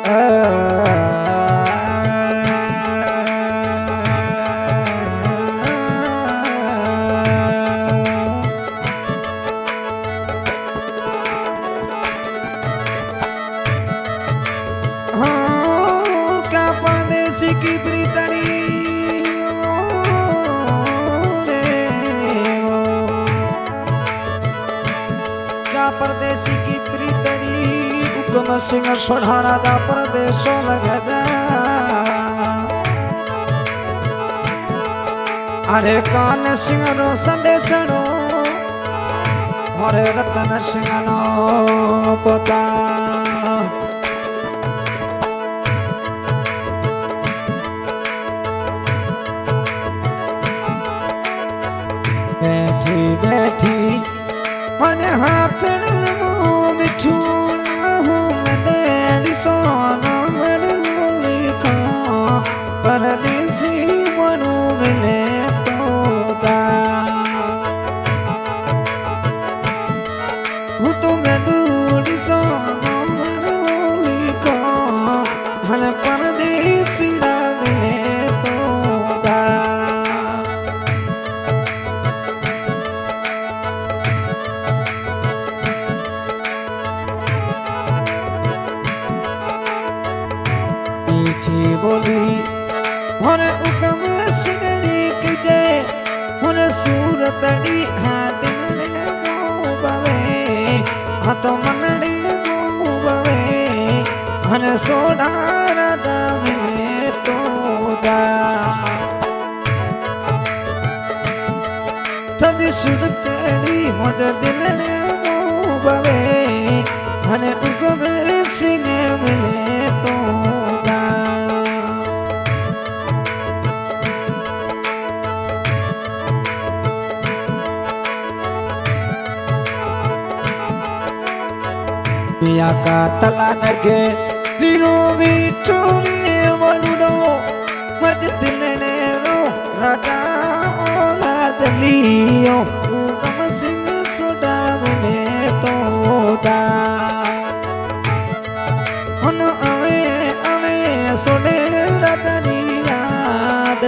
क्या परदेसी की प्रीतड़ी परदेसी की प्रीतड़ी हुक्म सिंह सोढ़ा राजा परदेशो लगदा अरे कान सिंह रो संदेशनो अरे रतन सिंह नो पोता बैठी बैठी मन हाथ मिठूना हूँ मैं सोना लिखा परदेसी मनु मिले तोता हूँ तो मैं दूरी सोना लिखा हर परदेसी मिले तोता बोली होने उकम सिगरी किजे होने सूरतड़ी हाथ ने मोबवे हाथ मनड़ी मोबवे होने सोडा राधा मिले तो जा तभी सुधकड़ी मुझे दिल ने मोबवे होने उकम सिगे मिले तो पिया का तला नगे लीरो भी चोरी वलुडो मज दिलने रो राजा ओला जलियो हुकम सिंह सोडा मिले तोता हुन अवे अवे सोडे रतनी याद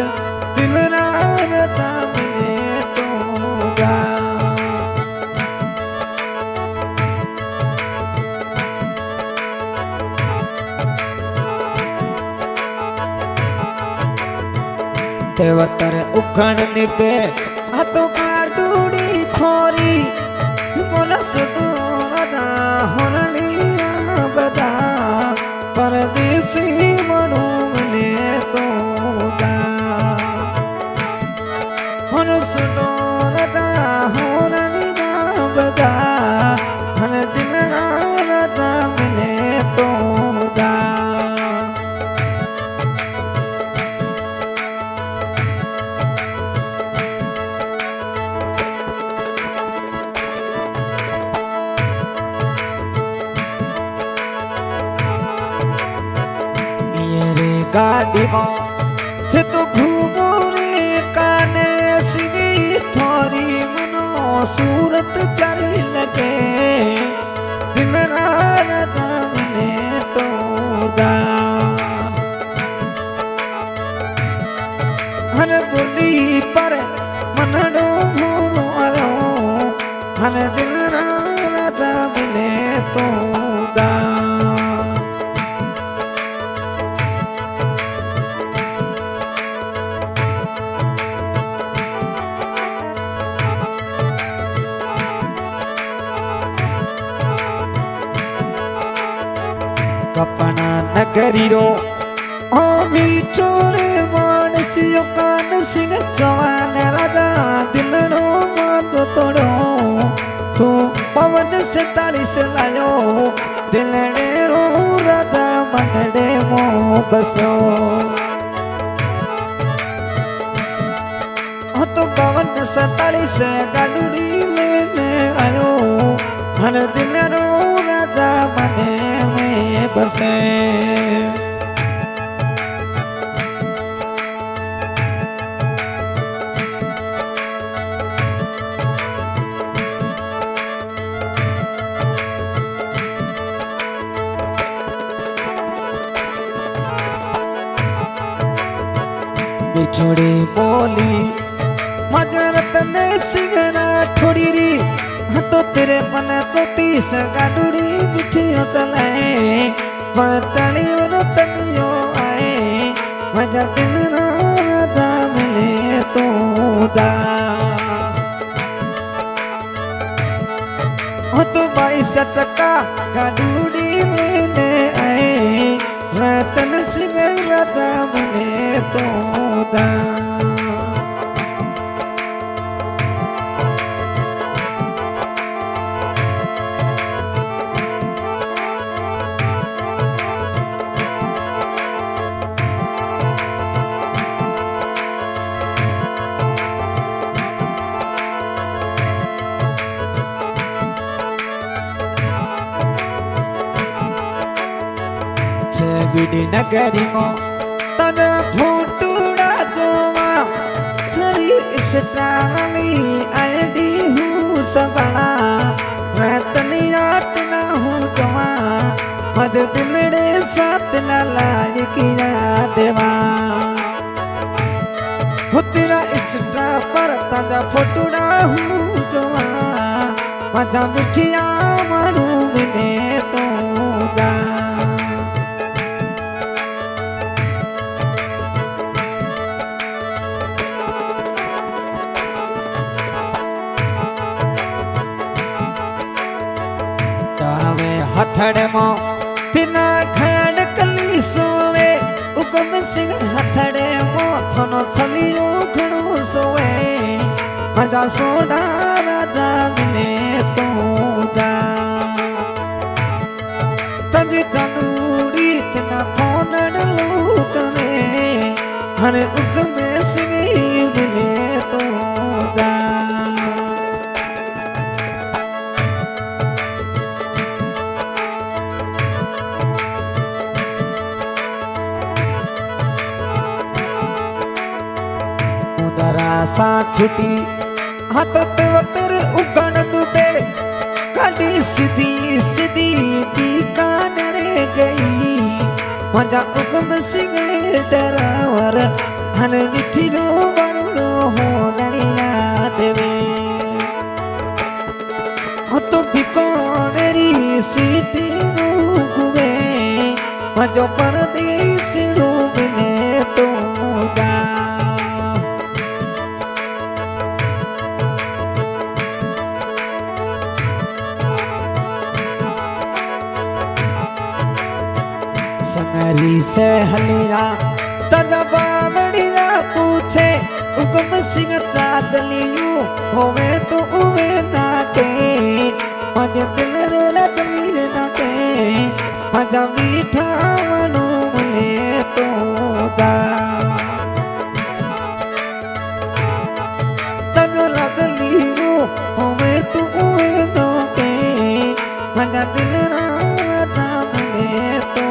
दिल राता मिले तोता तेवतर उखण निपे हाथों काटूड़ी थोरी मोला सुटोरदा होरनिया बदा परदेसी मनु मिले तोदा होन सुटोरदा होरनिया बदा हर दिल राता मिले तोदा गाड़ी में तो घूमो रे काने सिगी थोड़ी मनो सूरत प्यारी लगे दिल राता मिले तोदा हर बोली पर मनडो मोनो आयो हर दिल राता मिले तोदा कपना नगरी रो ओ मीठोरे मानसियो कान सिंह जवान राजा दिलनो मात तोड़ो तू पवन से ताली से लायो दिलने रो राजा मनडे मो बसो तो पवन से ताली से गाडूड़ी लेने आयो हर दिल रो राजा मने में बसे मिठोड़ी बोली मजरत ने सिंगरा ठोड़ी री तो तेरे पन 34 गाडूड़ी मिठियों चलाए पतली उन तनियों आए मजा दिन रात मिले तो दा हो तो 22 चक्का गाडूड़ी लेने आए रतन सिंगरा मिले तो दा बीडी नगरी मो तद फूटूड़ा जोवा थरी इश्टावली आईडी हूँ सबड़ा रतनी रात ना हूँ जोवा मद दिलड़े साथ ना लाई किया देवा हो तेरा इश्टा पर तद फूटूड़ा हूँ जोवा मजा मिठिया मारू मिले तो जा हथड़े मो तिना खैन कली सोवे उकम सिंह हथड़े मो थनो छलियो खणो सोवे मजा सोना राजा मिले तो जा तंजी तंदूरी तिना फोनड़ लोक में हर उकम सिंह मिले तो जा सा छुटी हाथ वतर उगण दुबे कड़ी सीधी सीधी बीकानेर गई मजा उगम सिंह डरावर हन मिठी रो वरुणो हो रणिया देवे हो तो बिकोनेरी सीटी गुवे मजो परदेश रो मिले तो गा संगरी से हलिया तद बावड़िया पूछे उगम सिंह ता चलियो होवे तो उवे ना के मज दिल रे रतली ना के मजा मीठा मनो मिले तो दा तद रतलियो होवे तो उवे ना के मजा दिल राता मिले तो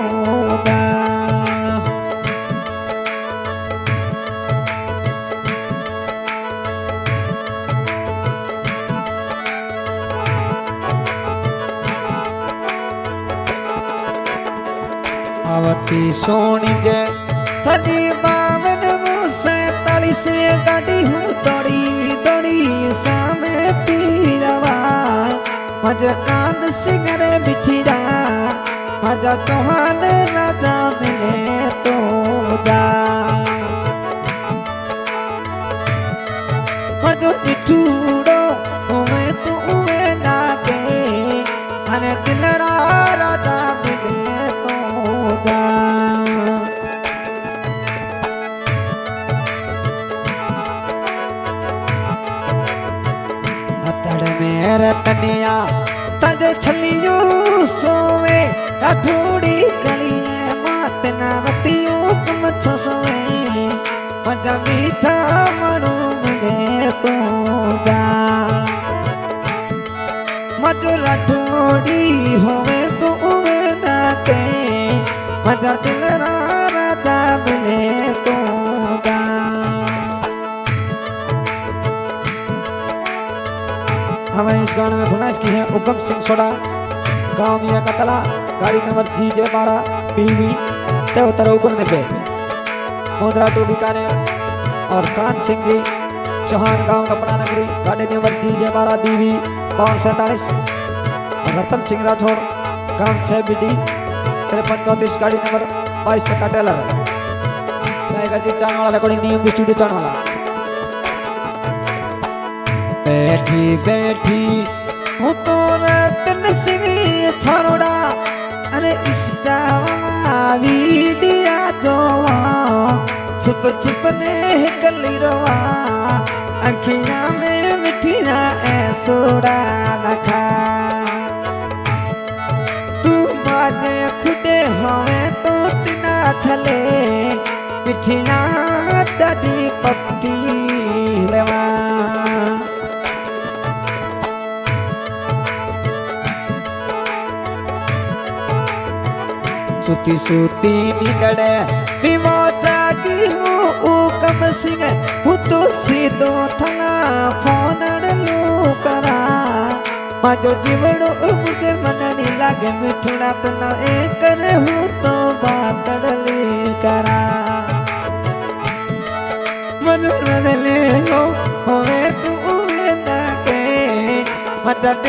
आवती सोनी जे थदी बावन मुसे 43 गाड़ी हूँ दौड़ी दौड़ी सामे पीरवा मजा कान सिंगरे बिठीरा मजा चौहान राजा मिले तो जा मजो पिठूड़ो उमे तो उमे ना के अने दिलरा राजा मिले तो जा अतड़ में रतनिया तज छलियो सोवे राठौड़ी कली मात ना रतियो तुम छो सोवे मजा मीठा मनु मिले तो जा मजो राठौड़ी होवे तो उवे ना के मजा दिल राजा मिले तो जा हमें इस गाने में फरमाइश की है उगम सिंह सोडा गांव मियां का तला गाड़ी नंबर GJ12 PV 73 पे मोदरा टू बीकानेर और कान सिंह जी चौहान गांव कपड़ा नगरी गाड़ी number DJ 12 BB 5247 Ratan Singh Rathore गांव 6 BD 5334 गाड़ी नंबर 22 चक्का टेलर गायका जी चाण वाला रिकॉर्डिंग नियम स्टूडियो चाण वाला बैठी बैठी हूँ तो रतन सिंह थोड़ा अरे इष्टा वीडिया जोवा छुप छुप ने कली रोवा अखियां में मिठिया ऐसोड़ा लखा तू बाजे खुदे होवे तो तिना छले मिठिया डाडी पप्पी लेवा सुती सुती निगड़े निमो जागी हूँ कम सिंह हूँ तो सीधो थला फोन लू करा माजो जीवड़ो मुझे मन नहीं लागे मिठुना तो ना कर हूँ तो बात ले करा मधुर ले लो होए तू ना के मदद